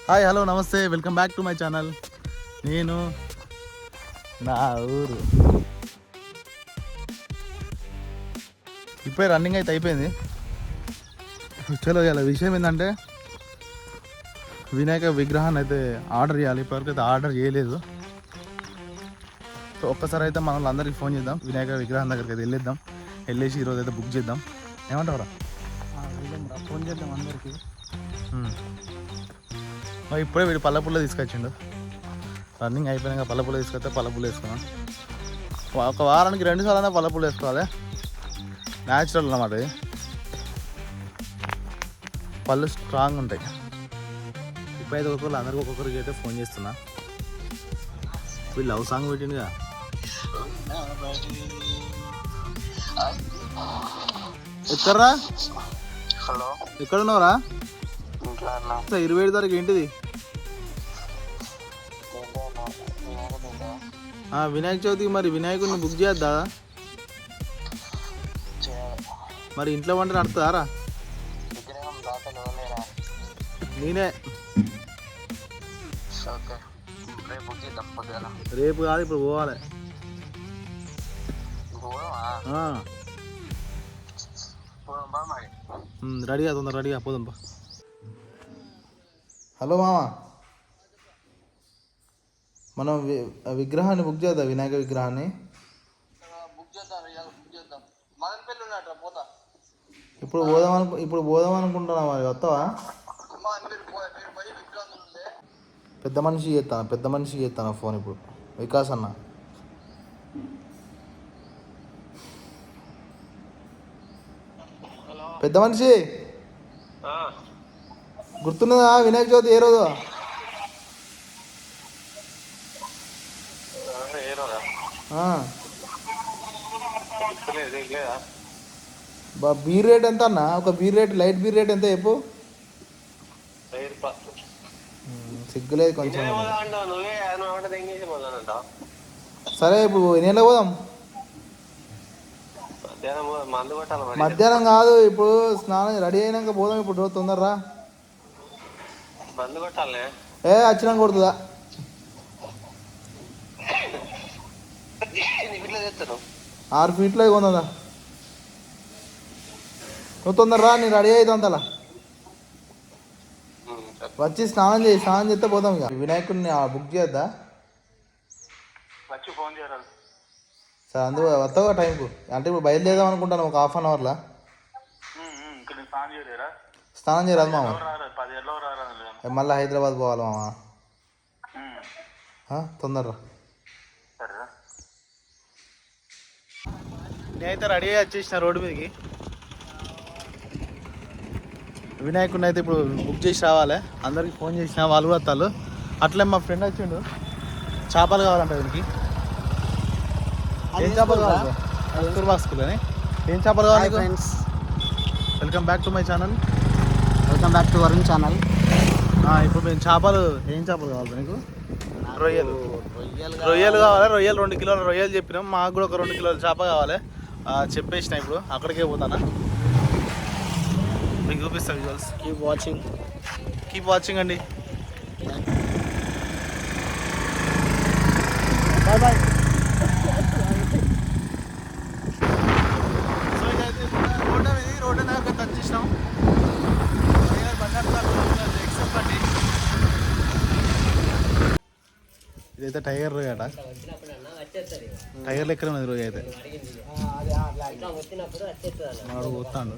Hi hello నమస్తే welcome back to my channel. నేను నా ఊరు ఇప్పుడే రన్నింగ్ అయితే అయిపోయింది. చలో ఇలా విషయం ఏంటంటే వినాయక విగ్రహాన్ని అయితే ఆర్డర్ చేయాలి. ఇప్పటివరకు అయితే ఆర్డర్ చేయలేదు. సో ఒక్కసారి అయితే మనం అందరికీ ఫోన్ చేద్దాం, వినాయక విగ్రహం దగ్గరికి అయితే వెళ్ళేసి ఈరోజు అయితే బుక్ చేద్దాం. ఏమంటారా? ఫోన్ చేద్దాం అందరికి. ఇప్పుడే వీడు పల్లపుల్ల తీసుకొచ్చిండు. రన్నింగ్ అయిపోయినాక పల్లపుల్ల తీసుకొస్తే పల్లపుల్ల వేసుకున్నాం. ఒక వారానికి 2 సార్లు పల్లపుల్ల వేసుకోవాలి. న్యాచురల్ అన్నమాట. ఇది పళ్ళు స్ట్రాంగ్ ఉంటాయి. ఇప్పుడైతే ఒక్కొక్కరికి అయితే ఫోన్ చేస్తున్నా. వీళ్ళు లవ్ సాంగ్ పెట్టిండుగా. ఎక్కడరా? హలో, ఎక్కడున్నావురా? 27 తారీఖు ఏంటిది? వినాయక చవితికి మరి వినాయకుడిని బుక్ చేయద్దా? మరి ఇంట్లో వంట నడుతుందారా? నేనే రేపు కాదు, ఇప్పుడు పోవాలి. రెడీగా తొందర రెడీగా పోదాం. హలో మామ, మనం విగ్రహాన్ని బుక్ చేద్దాం. వినాయక విగ్రహాన్ని ఇప్పుడు పోదాం అనుకుంటున్నా. మరి వస్తావా? పెద్ద మనిషికి చేస్తాను ఫోన్ ఇప్పుడు. వికాస్ అన్న, పెద్ద మనిషి గుర్తున్నదా? వినాయక చవితి ఏ రోజు? బీర్ రేట్ ఎంత అన్న? ఒక beer rate, light beer rate ఎంత చెప్పు. సిగ్గులేదు కొంచెం. సరే ఇప్పుడు ఎన్ని పోదాం? మధ్యాహ్నం కాదు, ఇప్పుడు స్నానం రెడీ అయినాక పోదాం. ఇప్పుడు తొందరరా. వచ్చినాక కొడుతుందా? 6 ఫీట్లో కొందా. నువ్వు తొందరరా, నేను రెడీ అవుతావు అంతలా. వచ్చి స్నానం చేస్తే పోదాం. ఇక వినాయకుడిని బుక్ చేయొద్దా? సరే, అందుకు వస్తావు టైంకు. అంటే ఇప్పుడు బయలుదేరాం అనుకుంటాను ఒక హాఫ్ అన్ అవర్లో. స్నానం చేయరాదు మామ, మళ్ళీ హైదరాబాద్ పోవాలి మామ. తొందరరా. నేనైతే రెడీ అయ్యి వచ్చేసిన రోడ్డు మీదకి. వినాయకుడిని అయితే ఇప్పుడు బుక్ చేసి రావాలి. అందరికి ఫోన్ చేసిన, వాళ్ళు కూడా వస్తారు. అట్లే మా ఫ్రెండ్ వచ్చిండు, చేపలు కావాలంట దీనికి. ఏం చేపలు కావాలి? కస్తూర్బా స్కూల్ అని. ఏం చేపలు కావాలి friends? Welcome back to my channel. Welcome back to Varun channel. ఇప్పుడు మేము చేపలు, ఏం చేపలు కావాలి నీకు? రొయ్యలు కావాలి. రొయ్యలు 2 కిలోల రొయ్యలు చెప్పినాం. మాకు కూడా ఒక 2 కిలోల చేప కావాలి. చెప్పేసిన ఇప్పుడు అక్కడికే పోతానా. మీకు చూపిస్తాను విజువల్స్. కీప్ వాచింగ్ అండి. Bye bye. సో ఇదైతే రోడ్డు దాకా టచ్ చేసినాం. ఎక్సెప్ట్ అండి, ఇదైతే టైగర్ రొయ్య అట. టైగర్ లెక్కనే ఉన్నది రొయ్య అయితే. వాడు పోతాడు.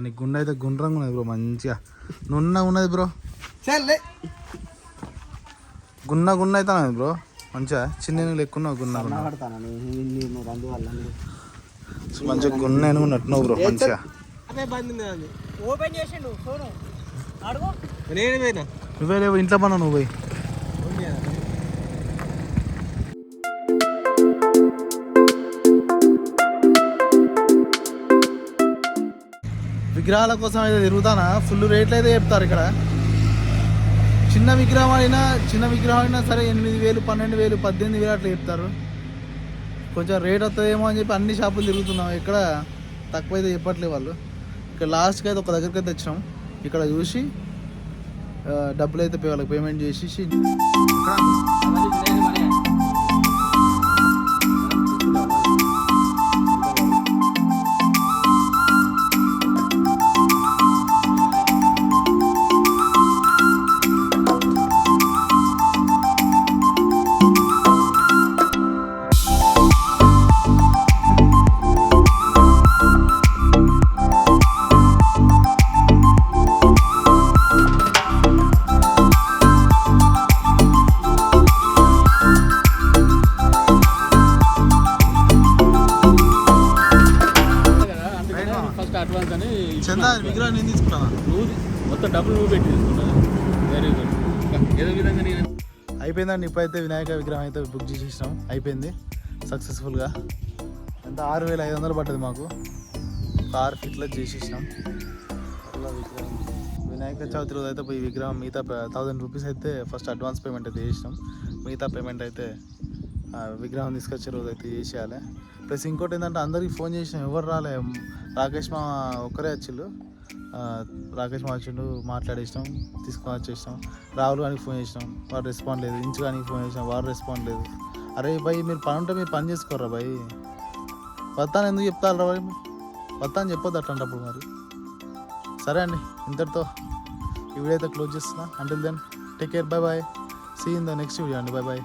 నీ గుండె అయితే గుండ్రంగా ఉన్నది బ్రో, మంచిగా నున్నగా ఉన్నది బ్రో. గున్న అయితే ఉన్నది బ్రో, మంచిగా. చిన్న లెక్కున్నావు గున్న, మంచిగా గున్న ఉన్నట్టున్నావు బ్రో, మంచిగా. నువ్వే లేవు ఇంట్లో పన్నా నువ్వు పోయి. విగ్రహాల కోసం అయితే తిరుగుతానా. ఫుల్ రేట్లు అయితే చెప్తారు ఇక్కడ. చిన్న విగ్రహం అయినా సరే 8,000, 12,000, 18,000 అట్లా చెప్తారు. కొంచెం రేట్ వస్తుందేమో అని చెప్పి అన్ని షాపులు తిరుగుతున్నాం, ఇక్కడ తక్కువైతే చెప్పట్లేదు వాళ్ళు. ఇక్కడ లాస్ట్కి అయితే ఒక దగ్గరికి అయితే తెచ్చినాం, ఇక్కడ చూసి డబ్బులు అయితే వాళ్ళకి పేమెంట్ చేసేసి ఫస్ట్ అడ్వాన్స్ అని చందా విగ్రహం నేను తీసుకుంటాను. నువ్వు మొత్తం డబ్బులు నువ్వు పెట్టి తీసుకున్నాను. Very good. ఏదో విధంగా నేను అయిపోయిందండి. ఇప్పుడైతే వినాయక విగ్రహం అయితే బుక్ చేసేసినాం, అయిపోయింది సక్సెస్ఫుల్గా. ఎంత 6500 పడ్డది మాకు. 6 ఫీట్లో చేసేసినాం అట్లా విగ్రహం. వినాయక చవితి రోజు అయితే పోయి విగ్రహం మిగతా 1000 రూపీస్ అయితే ఫస్ట్ అడ్వాన్స్ పేమెంట్ అయితే చేసినాం. మిగతా పేమెంట్ అయితే విగ్రహం తీసుకొచ్చే రోజు అయితే చేసేయాలి. ప్లస్ ఇంకోటి ఏంటంటే అందరికి ఫోన్ చేసినాం, ఎవరు రాలే. రాకేష్ మా ఒక్కరే వచ్చిళ్ళు. రాకేష్ మా వచ్చిండు, మాట్లాడేసినాం, తీసుకొని వచ్చేసినాం. రాహుల్ గారికి ఫోన్ చేసినాం, వాడు రెస్పాండ్ లేదు. ఇంచు గారికి ఫోన్ చేసినాం, వాడు రెస్పాండ్ లేదు. అరే భయ్ మీరు పని ఉంటే మీరు పని చేసుకోర్రా భయ్, వస్తాను ఎందుకు చెప్తారా భయ్, వస్తాను చెప్పొద్దు అట్లాంటప్పుడు మరి. సరే అండి, ఇంతటితో ఈ వీడియో అయితే క్లోజ్ చేస్తున్నా. Until then take care, bye bye, see in the next video అండి, బై బాయ్.